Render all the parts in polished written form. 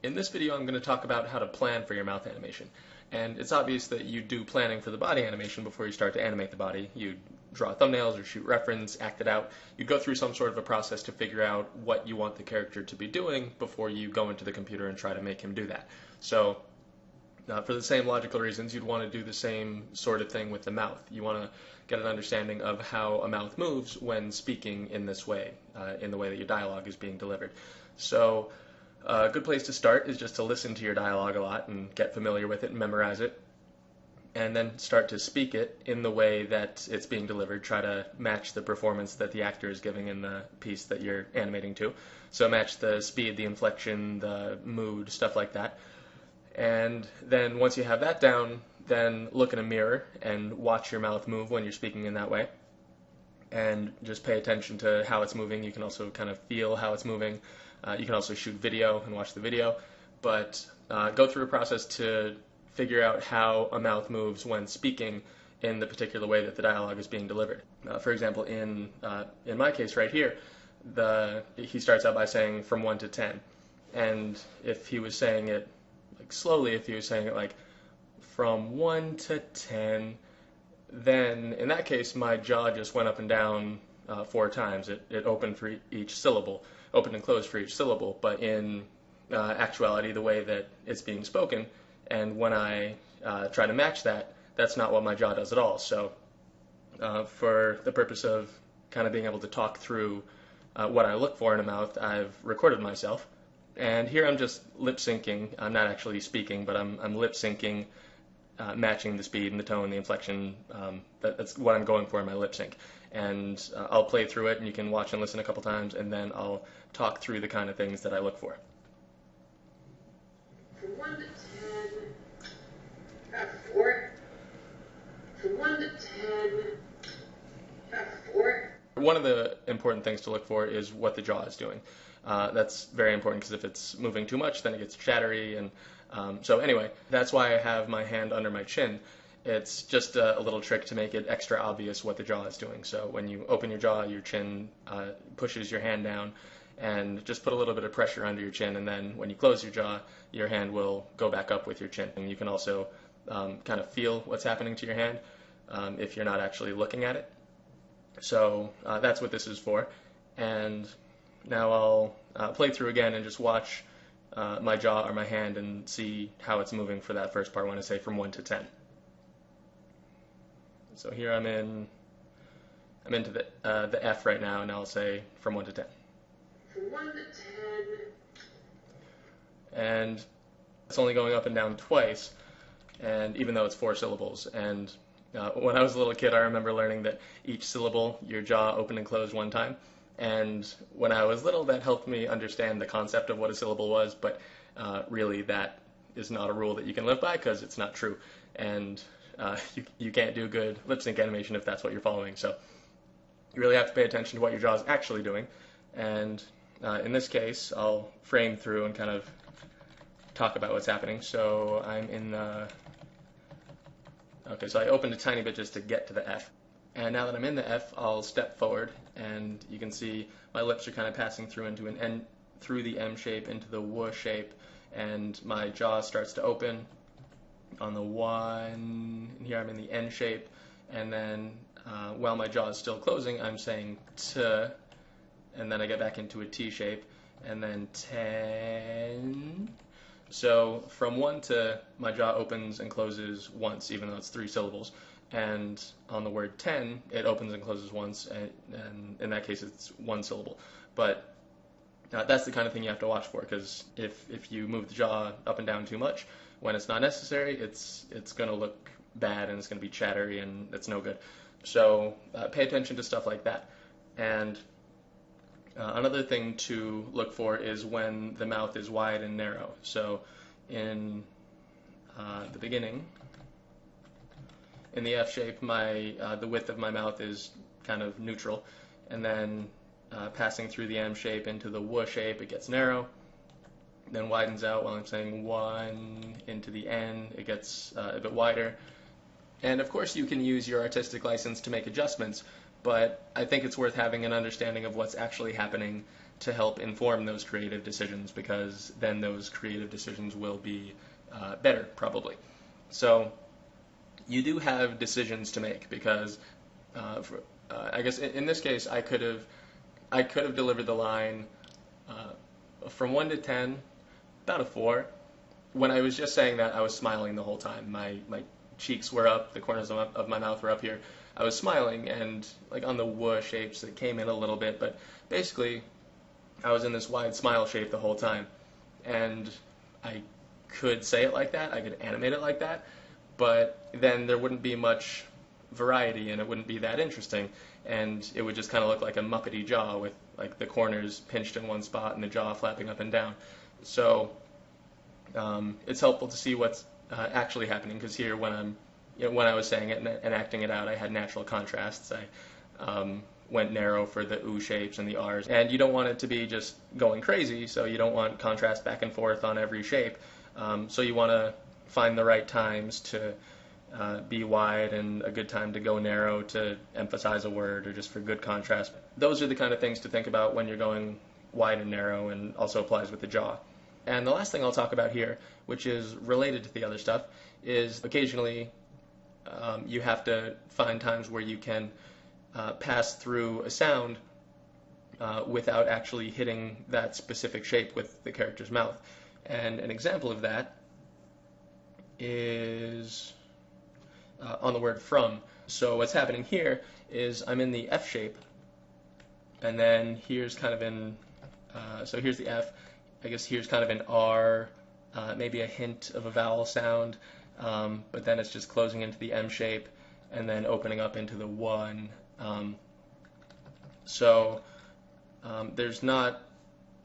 In this video, I'm going to talk about how to plan for your mouth animation. And it's obvious that you do planning for the body animation before you start to animate the body. You draw thumbnails or shoot reference, act it out. You go through some sort of a process to figure out what you want the character to be doing before you go into the computer and try to make him do that. So for the same logical reasons, you'd want to do the same sort of thing with the mouth. You want to get an understanding of how a mouth moves when speaking in this way, in the way that your dialogue is being delivered. So a good place to start is just to listen to your dialogue a lot and get familiar with it and memorize it, and then start to speak it in the way that it's being delivered. Try to match the performance that the actor is giving in the piece that you're animating to. So match the speed, the inflection, the mood, stuff like that. And then once you have that down, then look in a mirror and watch your mouth move when you're speaking in that way. And just pay attention to how it's moving. You can also kind of feel how it's moving. You can also shoot video and watch the video, but go through a process to figure out how a mouth moves when speaking in the particular way that the dialogue is being delivered. For example, in my case right here, he starts out by saying from 1 to 10, and if he was saying it like slowly, if he was saying it like from 1 to 10, then in that case my jaw just went up and down 4 times. It opened for each syllable. Open and close for each syllable, but in actuality, the way that it's being spoken, and when I try to match that, that's not what my jaw does at all. So for the purpose of kind of being able to talk through what I look for in a mouth, I've recorded myself, and here I'm just lip syncing. I'm not actually speaking, but I'm lip syncing, matching the speed and the tone, the inflection. That's what I'm going for in my lip sync. And I'll play through it, and you can watch and listen a couple times, and then I'll talk through the kind of things that I look for. From 1 to 10, 4. From 1 to 10, 4. One of the important things to look for is what the jaw is doing. That's very important, because if it's moving too much, then it gets chattery. And so anyway, that's why I have my hand under my chin. It's just a little trick to make it extra obvious what the jaw is doing. So when you open your jaw, your chin pushes your hand down, and just put a little bit of pressure under your chin, and then when you close your jaw, your hand will go back up with your chin. And you can also kind of feel what's happening to your hand if you're not actually looking at it. So that's what this is for. And now I'll play through again and just watch my jaw or my hand and see how it's moving for that first part when I say from 1 to 10. So here I'm into the F right now, and I'll say from 1 to 10. From 1 to 10. And it's only going up and down twice, and even though it's 4 syllables. And when I was a little kid, I remember learning that each syllable, your jaw opened and closed 1 time. And when I was little, that helped me understand the concept of what a syllable was, but really that is not a rule that you can live by, because it's not true. And you can't do good lip sync animation if that's what you're following. So you really have to pay attention to what your jaw is actually doing. And in this case, I'll frame through and kind of talk about what's happening. So I'm in the... Okay, so I opened a tiny bit just to get to the F. And now that I'm in the F, I'll step forward, and you can see my lips are kind of passing through into an N, through the M shape into the W shape, and my jaw starts to open on the 1, and here I'm in the N shape, and then while my jaw is still closing, I'm saying T, and then I get back into a T shape, and then 10. So from 1 to, my jaw opens and closes once, even though it's 3 syllables, and on the word 10, it opens and closes once, and in that case it's 1 syllable. But that's the kind of thing you have to watch for, because if you move the jaw up and down too much when it's not necessary, it's going to look bad, and it's going to be chattery, and it's no good. So pay attention to stuff like that. And another thing to look for is when the mouth is wide and narrow. So in the beginning, in the F shape, the width of my mouth is kind of neutral, and then passing through the M shape into the W shape, it gets narrow, then widens out while I'm saying 1 into the N, it gets a bit wider. And of course you can use your artistic license to make adjustments, but I think it's worth having an understanding of what's actually happening to help inform those creative decisions, because then those creative decisions will be better, probably. So you do have decisions to make, because I guess in this case I could have delivered the line from 1 to 10, about a 4. When I was just saying that, I was smiling the whole time. My cheeks were up, the corners of my mouth were up here. I was smiling, and like on the W shapes, it came in a little bit, but basically I was in this wide smile shape the whole time. And I could say it like that, I could animate it like that, but then there wouldn't be much variety and it wouldn't be that interesting, and it would just kind of look like a Muppety jaw with like the corners pinched in one spot and the jaw flapping up and down. So it's helpful to see what's actually happening, because here when I was saying it and acting it out, I had natural contrasts. I went narrow for the oo shapes and the r's, and you don't want it to be just going crazy, so you don't want contrast back and forth on every shape. So you want to find the right times to be wide and a good time to go narrow to emphasize a word or just for good contrast. Those are the kind of things to think about when you're going wide and narrow, and also applies with the jaw. And the last thing I'll talk about here, which is related to the other stuff, is occasionally you have to find times where you can pass through a sound without actually hitting that specific shape with the character's mouth. And an example of that is on the word from. So what's happening here is I'm in the F shape, and then here's kind of in, so here's the F, I guess here's kind of an R, maybe a hint of a vowel sound, but then it's just closing into the M shape and then opening up into the one. So there's not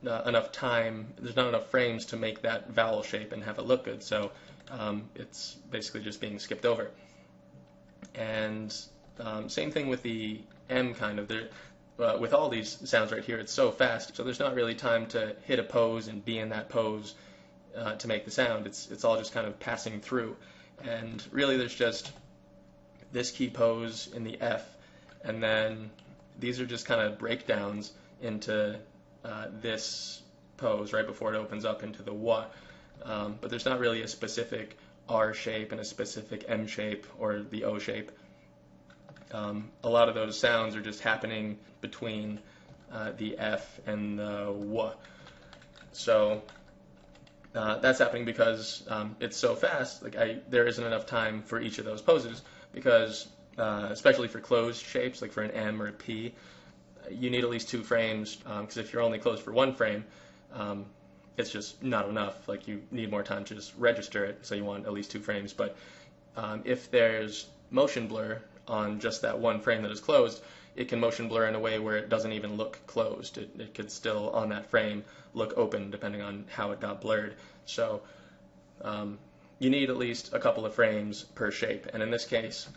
enough time, there's not enough frames to make that vowel shape and have it look good, so it's basically just being skipped over. And same thing with the M kind of. With all these sounds right here, it's so fast, so there's not really time to hit a pose and be in that pose to make the sound. It's all just kind of passing through. And really there's just this key pose in the F, and then these are just kind of breakdowns into this pose right before it opens up into the W. But there's not really a specific R shape and a specific M shape or the O shape. A lot of those sounds are just happening between the F and the W. So that's happening because it's so fast. Like there isn't enough time for each of those poses, because especially for closed shapes, like for an M or a P, you need at least 2 frames, because if you're only closed for 1 frame, it's just not enough. Like you need more time to just register it, so you want at least 2 frames. But if there's motion blur on just that 1 frame that is closed, it can motion blur in a way where it doesn't even look closed. It could still, on that frame, look open depending on how it got blurred. So you need at least a couple of frames per shape, and in this case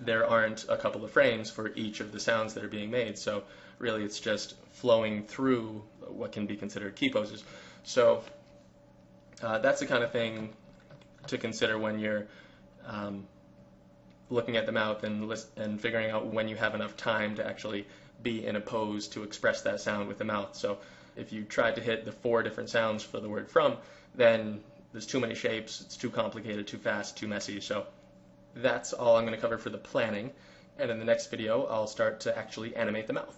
there aren't a couple of frames for each of the sounds that are being made, so really it's just flowing through what can be considered key poses. So that's the kind of thing to consider when you're looking at the mouth and figuring out when you have enough time to actually be in a pose to express that sound with the mouth. So if you tried to hit the 4 different sounds for the word from, then there's too many shapes, it's too complicated, too fast, too messy. So that's all I'm going to cover for the planning, and in the next video I'll start to actually animate the mouth.